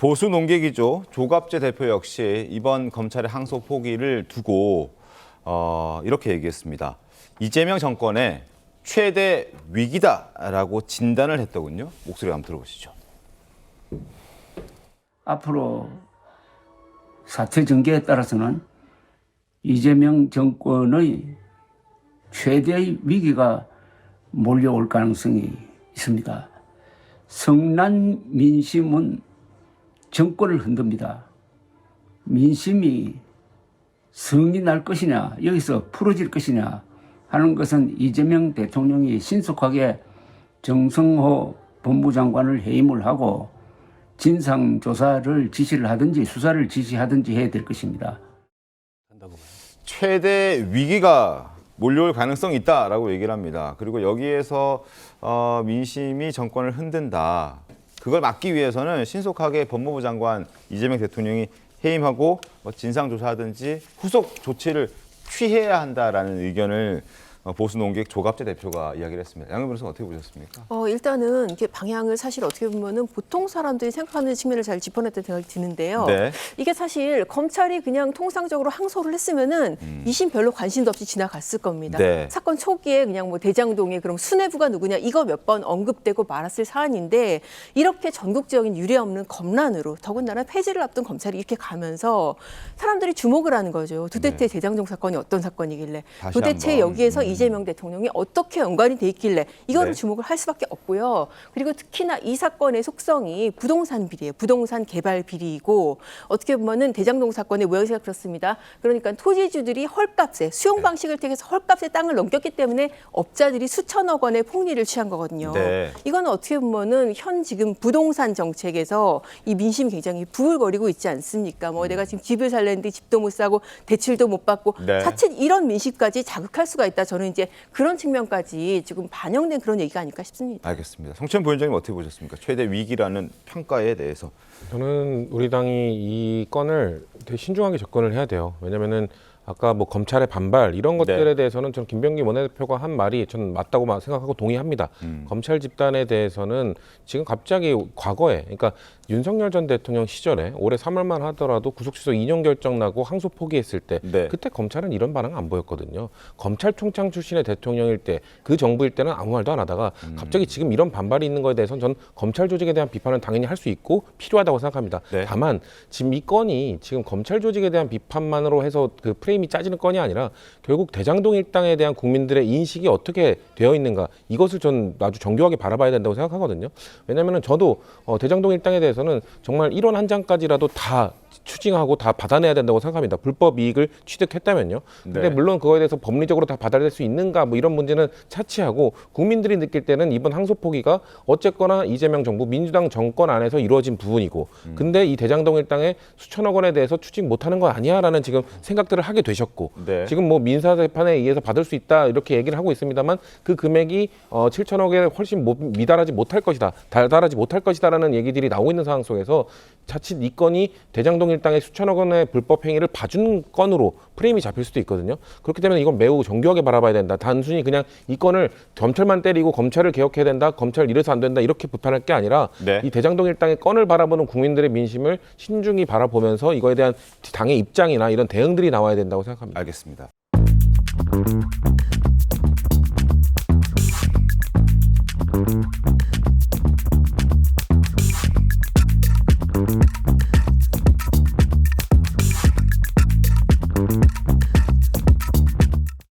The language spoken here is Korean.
보수 농객이죠. 조갑재 대표 역시 이번 검찰의 항소 포기를 두고 이렇게 얘기했습니다. 이재명 정권의 최대 위기다라고 진단을 했더군요. 목소리 한번 들어보시죠. 앞으로 사태 전개에 따라서는 이재명 정권의 최대의 위기가 몰려올 가능성이 있습니다. 성난 민심은 정권을 흔듭니다. 민심이 성이 날 것이냐, 여기서 풀어질 것이냐 하는 것은 이재명 대통령이 신속하게 정성호 법무장관을 해임을 하고 진상조사를 지시를 하든지 수사를 지시하든지 해야 될 것입니다. 최대 위기가 몰려올 가능성이 있다라고 얘기를 합니다. 그리고 여기에서 민심이 정권을 흔든다. 그걸 막기 위해서는 신속하게 법무부 장관 이재명 대통령이 해임하고 진상조사하든지 후속 조치를 취해야 한다라는 의견을 보수 농객 조갑재 대표가 이야기를 했습니다. 양현 변호사 어떻게 보셨습니까? 일단은 이렇게 방향을 사실 어떻게 보면은 보통 사람들이 생각하는 측면을 잘 짚어냈다는 생각이 드는데요. 네. 이게 사실 검찰이 그냥 통상적으로 항소를 했으면은 2심 별로 관심도 없이 지나갔을 겁니다. 네. 사건 초기에 그냥 뭐 대장동에 그럼 수뇌부가 누구냐 이거 몇 번 언급되고 말았을 사안인데 이렇게 전국적인 유례 없는 검란으로 더군다나 폐지를 앞둔 검찰이 이렇게 가면서 사람들이 주목을 하는 거죠. 도대체 대장동 사건이 어떤 사건이길래 도대체 한번. 여기에서 이재명 대통령이 어떻게 연관이 돼 있길래 이거를 네. 주목을 할 수밖에 없고요. 그리고 특히나 이 사건의 속성이 부동산 비리예요. 부동산 개발 비리이고 어떻게 보면은 대장동 사건의 모양새가 그렇습니다. 그러니까 토지주들이 헐값에 수용 방식을 택해서 헐값에 땅을 넘겼기 때문에 업자들이 수천억 원의 폭리를 취한 거거든요. 네. 이거는 어떻게 보면은 현 지금 부동산 정책에서 이 민심이 굉장히 부글거리고 있지 않습니까? 뭐 내가 지금 집을 살랬는데 집도 못 사고 대출도 못 받고 네. 자칫 이런 민심까지 자극할 수가 있다. 저는 이제 그런 측면까지 지금 반영된 그런 얘기가 아닐까 싶습니다. 알겠습니다. 성천 부위원장님 어떻게 보셨습니까? 최대 위기라는 평가에 대해서. 저는 우리 당이 이 건을 되게 신중하게 접근을 해야 돼요. 왜냐면은 아까 뭐 검찰의 반발 이런 것들에 네. 대해서는 저는 김병기 원내대표가 한 말이 저는 맞다고 생각하고 동의합니다. 검찰 집단에 대해서는 지금 갑자기 과거에 그러니까 윤석열 전 대통령 시절에 올해 3월만 하더라도 구속취소 2년 결정 나고 항소 포기했을 때 네. 그때 검찰은 이런 반응 안 보였거든요. 검찰총장 출신의 대통령일 때 그 정부일 때는 아무 말도 안 하다가 갑자기 지금 이런 반발이 있는 거에 대해서는 전 검찰 조직에 대한 비판은 당연히 할 수 있고 필요하다고 생각합니다. 네. 다만 지금 이 건이 지금 검찰 조직에 대한 비판만으로 해서 그 프레임이 짜지는 건이 아니라 결국 대장동 일당에 대한 국민들의 인식이 어떻게 되어 있는가 이것을 전 아주 정교하게 바라봐야 된다고 생각하거든요. 왜냐하면 저도 대장동 일당에 대해서는 정말 1원 한 장까지라도 다 추징하고 다 받아내야 된다고 생각합니다. 불법 이익을 취득했다면요. 근데 네. 물론 그거에 대해서 법리적으로 다 받아낼 수 있는가 뭐 이런 문제는 차치하고 국민들이 느낄 때는 이번 항소 포기가 어쨌거나 이재명 정부 민주당 정권 안에서 이루어진 부분이고 근데 이 대장동 일당의 수천억 원에 대해서 추징 못하는 거 아니야라는 지금 생각들을 하게 되셨고 네. 지금 뭐 민사재판에 의해서 받을 수 있다 이렇게 얘기를 하고 있습니다만 그 금액이 7천억에 훨씬 미달하지 못할 것이다. 달달하지 못할 것이다라는 얘기들이 나오고 있는 상황 속에서 자칫 이 건이 대장동 일당의 수천억 원의 불법 행위를 봐준 건으로 프레임이 잡힐 수도 있거든요. 그렇기 때문에 이건 매우 정교하게 바라봐야 된다. 단순히 그냥 이 건을 검찰만 때리고 검찰을 개혁해야 된다. 검찰 이래서 안 된다. 이렇게 비판할 게 아니라 네. 이 대장동 일당의 건을 바라보는 국민들의 민심을 신중히 바라보면서 이거에 대한 당의 입장이나 이런 대응들이 나와야 된다고 생각합니다. 알겠습니다.